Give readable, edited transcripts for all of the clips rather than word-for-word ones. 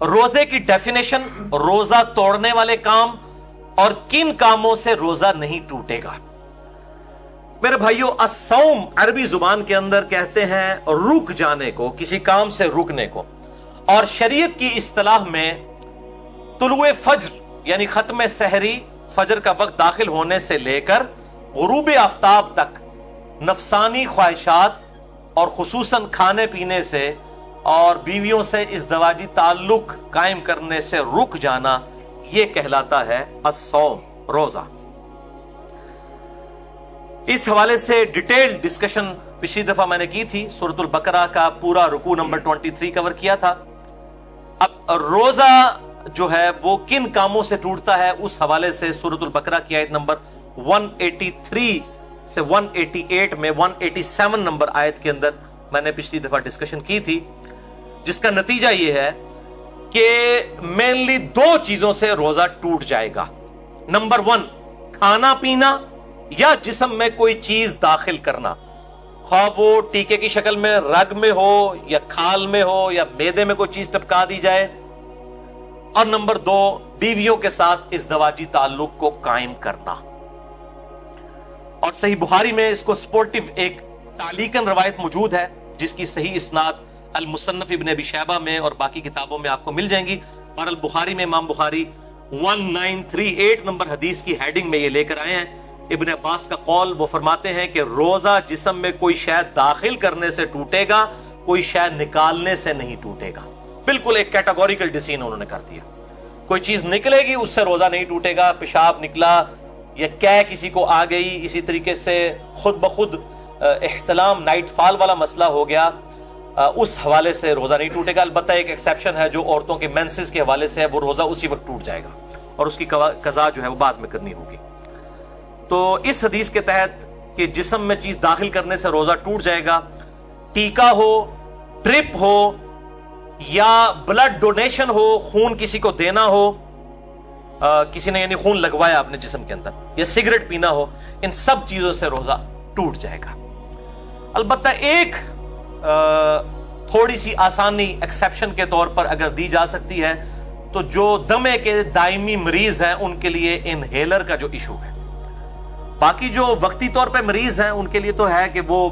روزے کی ڈیفینیشن، روزہ توڑنے والے کام اور کن کاموں سے روزہ نہیں ٹوٹے گا۔ میرے بھائیو، الصوم عربی زبان کے اندر کہتے ہیں رک جانے کو، کسی کام سے رکنے کو، اور شریعت کی اصطلاح میں طلوع فجر یعنی ختم سحری، فجر کا وقت داخل ہونے سے لے کر غروب آفتاب تک نفسانی خواہشات اور خصوصاً کھانے پینے سے اور بیویوں سے ازدواجی تعلق قائم کرنے سے رک جانا، یہ کہلاتا ہے الصوم، روزہ۔ اس حوالے سے ڈیٹیل ڈسکشن پچھلی دفعہ میں نے کی تھی، سورۃ البقرہ کا پورا رکوع نمبر 23 کور کیا تھا۔ اب روزہ جو ہے وہ کن کاموں سے ٹوٹتا ہے، اس حوالے سے سورۃ البقرہ کی آیت نمبر 183 سے 188 میں 187 نمبر آیت کے اندر میں نے پچھلی دفعہ ڈسکشن کی تھی، جس کا نتیجہ یہ ہے کہ مینلی دو چیزوں سے روزہ ٹوٹ جائے گا۔ نمبر 1، کھانا پینا یا جسم میں کوئی چیز داخل کرنا، خواہ وہ ٹیکے کی شکل میں رگ میں ہو یا کھال میں ہو یا معدے میں کوئی چیز ٹپکا دی جائے۔ اور نمبر 2، بیویوں کے ساتھ ازدواجی تعلق کو قائم کرنا۔ اور صحیح بخاری میں اس کو سپورٹیو ایک تعلیقاً روایت موجود ہے، جس کی صحیح اسناد المصنف ابن ابی شیبہ میں اور باقی کتابوں میں آپ کو مل جائیں گی۔ اور البخاری میں امام بخاری 1938 نمبر حدیث کی ہیڈنگ میں یہ لے کر آئے ہیں۔ ابن عباس کا قول، وہ فرماتے ہیں کہ روزہ جسم میں کوئی شے داخل کرنے سے ٹوٹے گا، کوئی شے نکالنے سے نہیں ٹوٹے گا۔ بالکل ایک کیٹاگوریکل ڈیسیژن انہوں نے کر دیا، کوئی چیز نکلے گی اس سے روزہ نہیں ٹوٹے گا، پیشاب نکلا یا کہہ کسی کو آ گئی، اسی طریقے سے خود بخود احتلام نائٹ فال والا مسئلہ ہو گیا، اس حوالے سے روزہ نہیں ٹوٹے گا۔ البتہ ایک ایکسیپشن ہے جو عورتوں کے مینسز کے حوالے سے ہے، وہ روزہ اسی وقت ٹوٹ جائے گا اور اس کی قضا جو ہے وہ بعد میں کرنی ہوگی۔ تو اس حدیث کے تحت کہ جسم میں چیز داخل کرنے سے روزہ ٹوٹ جائے گا، ٹیکا ہو، ڈرپ ہو یا بلڈ ڈونیشن ہو، خون کسی کو دینا ہو، کسی نے یعنی خون لگوایا اپنے جسم کے اندر، یا سگریٹ پینا ہو، ان سب چیزوں سے روزہ ٹوٹ جائے گا۔ البتہ ایک تھوڑی سی آسانی ایکسیپشن کے طور پر اگر دی جا سکتی ہے تو جو دمے کے دائمی مریض ہیں ان کے لیے انہیلر کا جو ایشو ہے، باقی جو وقتی طور پہ مریض ہیں ان کے لیے تو ہے کہ وہ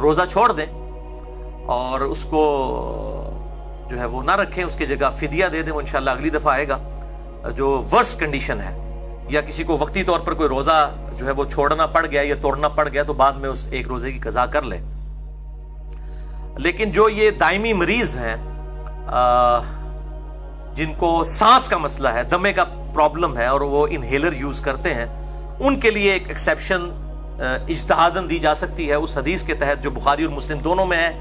روزہ چھوڑ دیں اور اس کو جو ہے وہ نہ رکھیں، اس کی جگہ فدیہ دے دیں، وہ انشاءاللہ اگلی دفعہ آئے گا۔ جو ورس کنڈیشن ہے یا کسی کو وقتی طور پر کوئی روزہ جو ہے وہ چھوڑنا پڑ گیا یا توڑنا پڑ گیا تو بعد میں اس ایک روزے کی قضا کر لے۔ لیکن جو یہ دائمی مریض ہیں جن کو سانس کا مسئلہ ہے، دمے کا پرابلم ہے اور وہ انہیلر یوز کرتے ہیں، ان کے لیے ایک ایکسیپشن اجتہاداً دی جا سکتی ہے اس حدیث کے تحت جو بخاری اور مسلم دونوں میں ہے،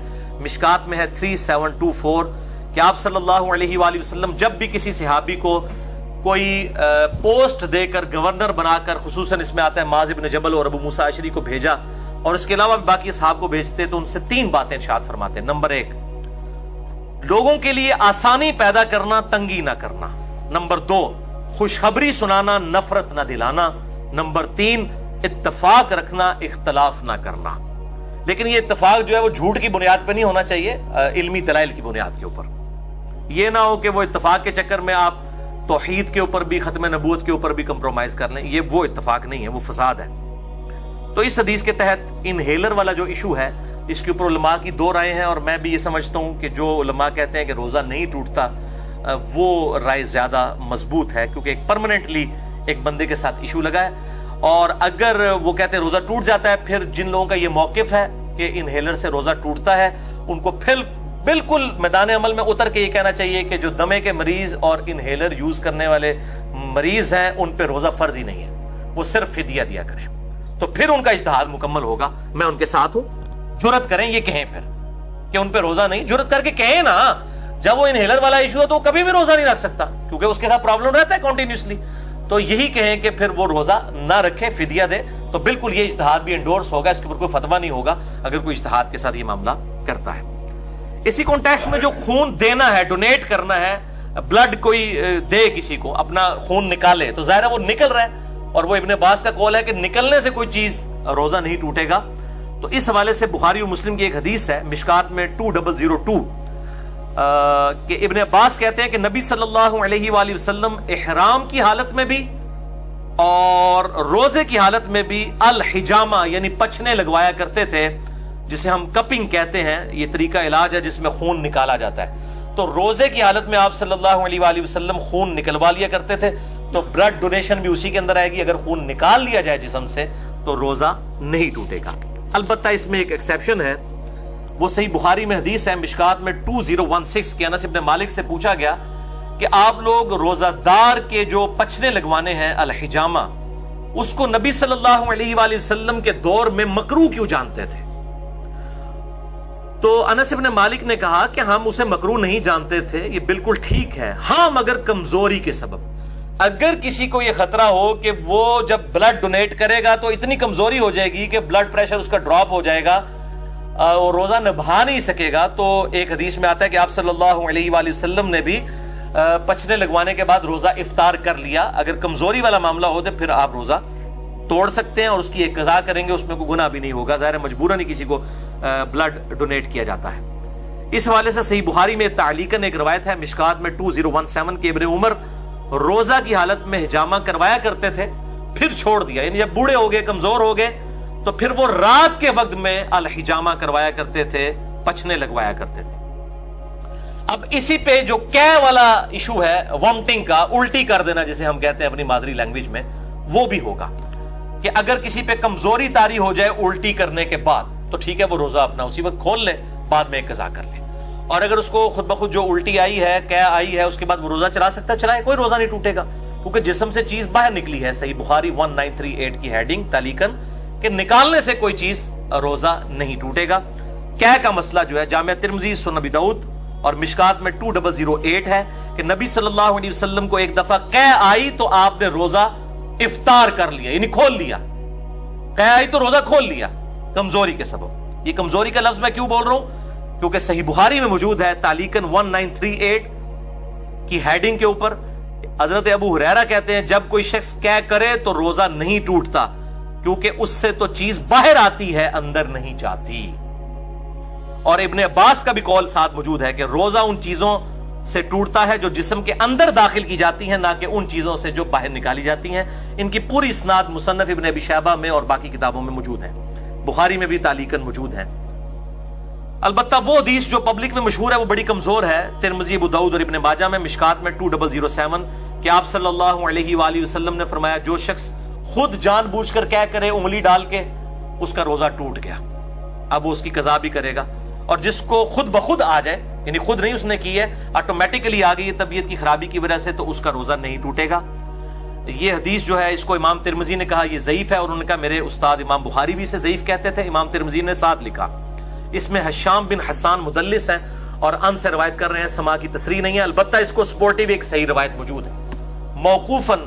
مشکات میں ہے 3724، کہ آپ صلی اللہ علیہ وآلہ وسلم جب بھی کسی صحابی کو کوئی پوسٹ دے کر گورنر بنا کر، خصوصاً اس میں آتا ہے معاذ بن جبل اور ابو موسیٰ اشعری کو بھیجا، اور اس کے علاوہ باقی اصحاب کو بھیجتے، تو ان سے 3 باتیں ارشاد فرماتے ہیں۔ نمبر 1، لوگوں کے لیے آسانی پیدا کرنا، تنگی نہ کرنا۔ نمبر 2، خوشخبری سنانا، نفرت نہ دلانا۔ نمبر 3، اتفاق رکھنا، اختلاف نہ کرنا۔ لیکن یہ اتفاق جو ہے وہ جھوٹ کی بنیاد پہ نہیں ہونا چاہیے، علمی دلائل کی بنیاد کے اوپر۔ یہ نہ ہو کہ وہ اتفاق کے چکر میں آپ توحید کے اوپر بھی، ختم نبوت کے اوپر بھی کمپرومائز کر لیں، یہ وہ اتفاق نہیں ہے، وہ فساد ہے۔ تو اس حدیث کے تحت انہیلر والا جو ایشو ہے، اس کے اوپر علماء کی 2 رائے ہیں، اور میں بھی یہ سمجھتا ہوں کہ جو علماء کہتے ہیں کہ روزہ نہیں ٹوٹتا، وہ رائے زیادہ مضبوط ہے، کیونکہ ایک پرماننٹلی ایک بندے کے ساتھ ایشو لگا ہے۔ اور اگر وہ کہتے ہیں روزہ ٹوٹ جاتا ہے، پھر جن لوگوں کا یہ موقف ہے کہ انہیلر سے روزہ ٹوٹتا ہے، ان کو پھر بالکل میدان عمل میں اتر کے یہ کہنا چاہیے کہ جو دمے کے مریض اور انہیلر یوز کرنے والے مریض ہیں ان پہ روزہ فرض ہی نہیں ہے، وہ صرف فدیہ دیا کریں، تو پھر ان کا اجتہاد مکمل ہوگا۔ میں ان کے ساتھ ہوں، جرت کریں یہ کہیں پھر کہ ان پہ روزہ نہیں، جرت کر کے کہیں نا، جب وہ انہیلر والا ایشو ہے تو وہ کبھی بھی روزہ نہیں رکھ سکتا کیونکہ اس کے ساتھ پرابلم رہتا ہے کنٹینیوسلی، تو یہی کہیں کہ پھر وہ روزہ نہ رکھے، فدیہ دے، تو بالکل یہ اجتہاد بھی انڈورس ہوگا، اس کے اوپر کوئی فتویٰ نہیں ہوگا اگر کوئی اجتہاد کے ساتھ یہ معاملہ کرتا ہے۔ اسی کانٹیکسٹ میں جو خون دینا ہے، ڈونیٹ کرنا ہے، بلڈ کوئی دے کسی کو، اپنا خون نکالے، تو ظاہر ہے وہ نکل رہا ہے، اور وہ ابن عباس کا قول ہے کہ نکلنے سے کوئی چیز روزہ نہیں ٹوٹے گا۔ تو اس حوالے سے بخاری اور مسلم کی ایک حدیث ہے، مشکات میں 2002، کہ ابن عباس کہتے ہیں کہ نبی صلی اللہ علیہ وآلہ وسلم احرام کی حالت میں بھی اور روزے کی حالت میں بھی الحجامہ یعنی پچھنے لگوایا کرتے تھے، جسے ہم کپنگ کہتے ہیں. یہ طریقہ علاج ہے جس میں خون نکالا جاتا ہے. تو روزے کی حالت میں آپ صلی اللہ علیہ وآلہ وسلم خون نکلوا لیا کرتے تھے. تو بلڈ ڈونیشن بھی اسی کے اندر آئے گی. اگر خون نکال لیا جائے جسم سے تو روزہ نہیں ٹوٹے گا. البتہ اس میں ایک ایکسیپشن ہے، وہ صحیح بخاری میں حدیث ہے، مشکات میں 2016 کے انس ابن مالک سے پوچھا گیا کہ آپ لوگ روزہ دار کے جو پچھنے لگوانے ہیں الحجامہ، اس کو نبی صلی اللہ علیہ وآلہ وسلم کے دور میں مکروہ کیوں جانتے تھے؟ تو انس ابن مالک نے کہا کہ ہم اسے مکروہ نہیں جانتے تھے، یہ بالکل ٹھیک ہے، ہاں مگر کمزوری کے سبب. اگر کسی کو یہ خطرہ ہو کہ وہ جب بلڈ ڈونیٹ کرے گا تو اتنی کمزوری ہو جائے گی کہ بلڈ پریشر اس کا ڈراپ ہو جائے گا اور روزہ نبھا نہیں سکے گا، تو ایک حدیث میں آتا ہے کہ آپ صلی اللہ علیہ وآلہ وسلم نے بھی پچھنے لگوانے کے بعد روزہ افطار کر لیا. اگر کمزوری والا معاملہ ہو تو پھر آپ روزہ توڑ سکتے ہیں اور اس کی ایک قضا کریں گے، اس میں کوئی گناہ بھی نہیں ہوگا. ظاہر مجبوراً کسی کو بلڈ ڈونیٹ کیا جاتا ہے. اس حوالے سے صحیح بخاری میں تعلیقاً ایک روایت ہے، مشکات میں 2017 کے ابن عمر روزہ کی حالت میں حجامہ کروایا کرتے تھے، پھر چھوڑ دیا. یعنی جب بوڑھے ہو گئے، کمزور ہو گئے، تو پھر وہ رات کے وقت میں الحجامہ کروایا کرتے تھے، پچھنے لگوایا کرتے تھے. اب اسی پہ جو والا ایشو ہے وامٹنگ کا، الٹی کر دینا جسے ہم کہتے ہیں اپنی مادری لینگویج میں، وہ بھی ہوگا کہ اگر کسی پہ کمزوری طاری ہو جائے الٹی کرنے کے بعد تو ٹھیک ہے، وہ روزہ اپنا اسی وقت کھول لے، بعد میں ایک قضا کر لے. اور اگر اس کو خود بخود جو الٹی آئی ہے، آئی ہے، اس کے بعد وہ روزہ چلا سکتا ہے، چلائے، کوئی روزہ نہیں ٹوٹے گا، کیونکہ جسم سے چیز باہر نکلی ہے. صحیح بخاری 1938 کی ہیڈنگ تعلیقاً کہ نکالنے سے کوئی چیز روزہ نہیں ٹوٹے گا. کا مسئلہ جو ہے جامعہ ترمذی، سنن ابی داؤد اور مشکات میں 2008 ہے کہ نبی صلی اللہ علیہ وسلم کو ایک دفعہ آئی تو آپ نے روزہ افطار کر لیا، یعنی کھول لیا. آئی تو روزہ کھول لیا کمزوری کے سبب. یہ کمزوری کا لفظ میں کیوں بول رہا ہوں؟ کیونکہ صحیح بخاری میں موجود ہے تعلیقاً 1938 کی ہیڈنگ کے اوپر. حضرت ابو ہریرہ کہتے ہیں جب کوئی شخص کرے تو روزہ نہیں ٹوٹتا، کیونکہ اس سے تو چیز باہر آتی ہے، اندر نہیں جاتی. اور ابن عباس کا بھی قول ساتھ موجود ہے کہ روزہ ان چیزوں سے ٹوٹتا ہے جو جسم کے اندر داخل کی جاتی ہیں، نہ کہ ان چیزوں سے جو باہر نکالی جاتی ہیں. ان کی پوری اسناد مصنف ابن ابی شیبہ میں اور باقی کتابوں میں موجود ہیں، بخاری میں بھی تعلیقاً موجود ہیں. البتہ وہ حدیث جو پبلک میں مشہور ہے وہ بڑی کمزور ہے. ترمذی، ابو داؤد اور ابن ماجہ میں مشکات میں 2007 کہ آپ صلی اللہ علیہ وآلہ وسلم نے فرمایا جو شخص خود جان بوجھ کر کرے انگلی ڈال کے، اس کا روزہ ٹوٹ گیا، اب وہ اس کی قضا بھی کرے گا. اور جس کو خود بخود آ جائے، یعنی خود نہیں اس نے کی ہے، آٹومیٹکلی آ گئی ہے طبیعت کی خرابی کی وجہ سے، تو اس کا روزہ نہیں ٹوٹے گا. یہ حدیث جو ہے اس کو امام ترمذی نے کہا یہ ضعیف ہے، اور انہوں نے کہا میرے استاد امام بخاری بھی اسے ضعیف کہتے تھے. امام ترمذی نے ساتھ لکھا اس میں حشام بن حسان مدلس ہے اور ان سے روایت کر رہے ہیں، سما کی تصریح نہیں ہے. البتہ اس کو سپورٹیو ایک صحیح روایت موجود ہے موقوفاً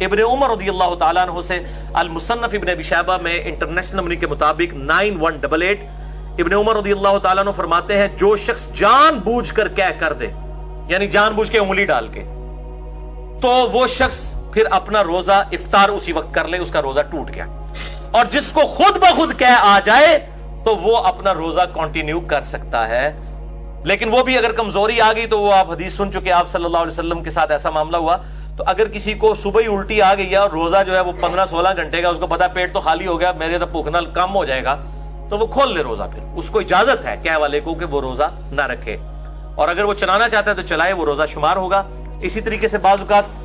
ابن عمر رضی اللہ تعالیٰ عنہ سے. المصنف ابن ابی شیبہ میں انٹرنیشنل نمبر کے مطابق 9188 ابن عمر رضی اللہ تعالیٰ عنہ فرماتے ہیں جو شخص جان بوجھ کر کر دے، یعنی جان بوجھ کے انگلی ڈال کے، تو وہ شخص پھر اپنا روزہ افطار اسی وقت کر لے، اس کا روزہ ٹوٹ گیا. اور جس کو خود بخود آ جائے تو وہ اپنا روزہ کنٹینیو کر سکتا ہے. لیکن وہ بھی اگر کمزوری آ گئی تو وہ آپ حدیث سن چکے، آپ صلی اللہ علیہ وسلم کے ساتھ ایسا معاملہ ہوا. تو اگر کسی کو صبح ہی الٹی آ گئی ہے اور روزہ جو ہے وہ 15-16 گھنٹے کا، اس کو پتا پیٹ تو خالی ہو گیا، میرے تو بھوکنا کم ہو جائے گا، تو وہ کھول لے روزہ. پھر اس کو اجازت ہے والے کو کہ وہ روزہ نہ رکھے، اور اگر وہ چلانا چاہتا ہے تو چلائے، وہ روزہ شمار ہوگا. اسی طریقے سے بعض اوقات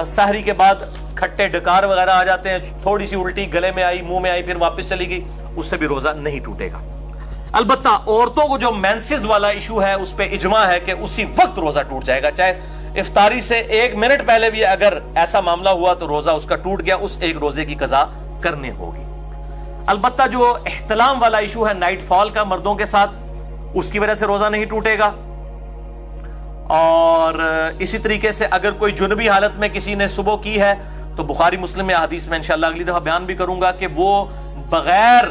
سحری کے بعد کھٹے ڈکار وغیرہ آ جاتے ہیں، تھوڑی سی الٹی گلے میں آئی، منہ میں آئی، پھر واپس چلی گئی، اس سے بھی روزہ نہیں ٹوٹے گا. البتہ عورتوں کو جو مینسز والا ایشو ہے اس پہ اجماع ہے کہ اسی وقت روزہ ٹوٹ جائے گا، چاہے افطاری سے 1 منٹ پہلے بھی اگر ایسا معاملہ ہوا تو روزہ اس کا ٹوٹ گیا، اس ایک روزے کی قضا کرنی ہوگی. البتہ جو احتلام والا ایشو ہے نائٹ فال کا مردوں کے ساتھ، اس کی وجہ سے روزہ نہیں ٹوٹے گا. اور اسی طریقے سے اگر کوئی جنبی حالت میں کسی نے صبح کی ہے تو بخاری مسلم میں حدیث میں انشاءاللہ اگلی دفعہ بیان بھی کروں گا کہ وہ بغیر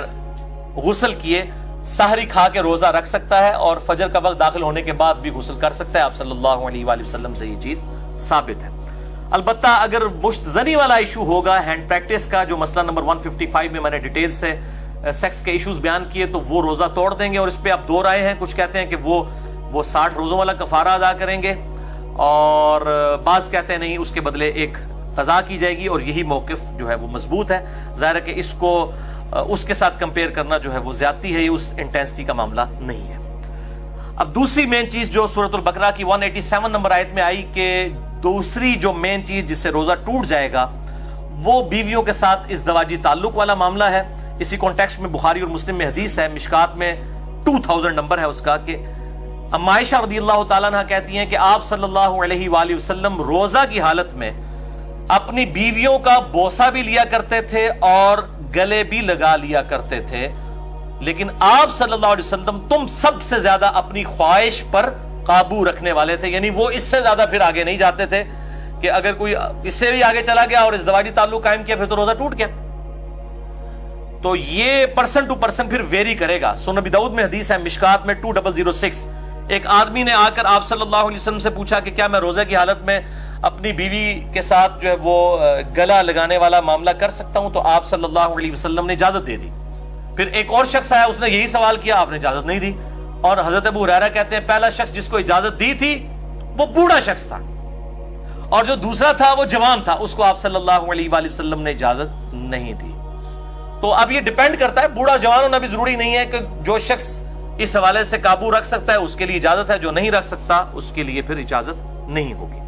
غسل کیے سحری کھا کے روزہ رکھ سکتا ہے اور فجر کا وقت داخل ہونے کے بعد بھی غسل کر سکتا ہے. آپ صلی اللہ علیہ وآلہ وسلم سے یہ چیز ثابت ہے. البتہ اگر مشت زنی والا ایشو ہوگا، ہینڈ پریکٹس کا، جو مسئلہ نمبر 155 میں میں نے ڈیٹیل سے سیکس کے ایشوز بیان کیے، تو وہ روزہ توڑ دیں گے. اور اس پہ اب 2 رائے ہیں، کچھ کہتے ہیں کہ وہ وہ 60 روزوں والا کفارہ ادا کریں گے، اور بعض کہتے ہیں نہیں، اس کے بدلے ایک قضا کی جائے گی، اور یہی موقف جو ہے وہ مضبوط ہے۔ ظاہر ہے کہ اس کو اس کے ساتھ کمپیئر کرنا جو ہے وہ زیادتی ہے، یہ اس انٹینسٹی کا معاملہ نہیں ہے۔ اب دوسری مین چیز جو سورۃ البقرہ کی 187 نمبر آیت میں آئی کہ دوسری جو مین چیز جس سے روزہ ٹوٹ جائے گا وہ بیویوں کے ساتھ ازدواجی تعلق والا معاملہ ہے۔ اسی کانٹیکسٹ میں بخاری اور مسلم میں حدیث ہے، مشکات میں 2000 نمبر ہے اس کا، کہ اما عائشہ رضی اللہ تعالیٰ عنہ کہتی ہیں کہ آپ صلی اللہ علیہ وآلہ وسلم روزہ کی حالت میں اپنی بیویوں کا بوسہ بھی لیا کرتے تھے اور گلے بھی لگا لیا کرتے تھے، لیکن آپ صلی اللہ علیہ وسلم تم سب سے زیادہ اپنی خواہش پر قابو رکھنے والے تھے، یعنی وہ اس سے زیادہ پھر آگے نہیں جاتے تھے کہ اگر کوئی اس سے بھی آگے چلا گیا اور ازدواجی تعلق قائم کیا پھر تو روزہ ٹوٹ گیا۔ تو یہ پرسن ٹو پرسن پھر ویری کرے گا۔ سنن ابی داؤد میں حدیث ہے، مشکات میں 2006، ایک آدمی نے آ کر آپ صلی اللہ علیہ وسلم سے پوچھا کہ کیا میں روزہ کی حالت میں اپنی بیوی کے ساتھ جو ہے وہ گلا لگانے والا معاملہ کر سکتا ہوں؟ تو آپ صلی اللہ علیہ وسلم نے اجازت دے دی۔ پھر ایک اور شخص آیا، اس نے یہی سوال کیا، آپ نے اجازت نہیں دی، اور حضرت ابو ہریرہ کہتے ہیں پہلا شخص جس کو اجازت دی تھی وہ بوڑھا شخص تھا، اور جو دوسرا تھا وہ جوان تھا، اس کو آپ صلی اللہ علیہ وآلہ وسلم نے اجازت نہیں دی۔ تو اب یہ ڈیپینڈ کرتا ہے، بوڑھا جوان ہونا بھی ضروری نہیں ہے، کہ جو شخص اس حوالے سے قابو رکھ سکتا ہے اس کے لیے اجازت ہے، جو نہیں رکھ سکتا اس کے لیے پھر اجازت نہیں ہوگی۔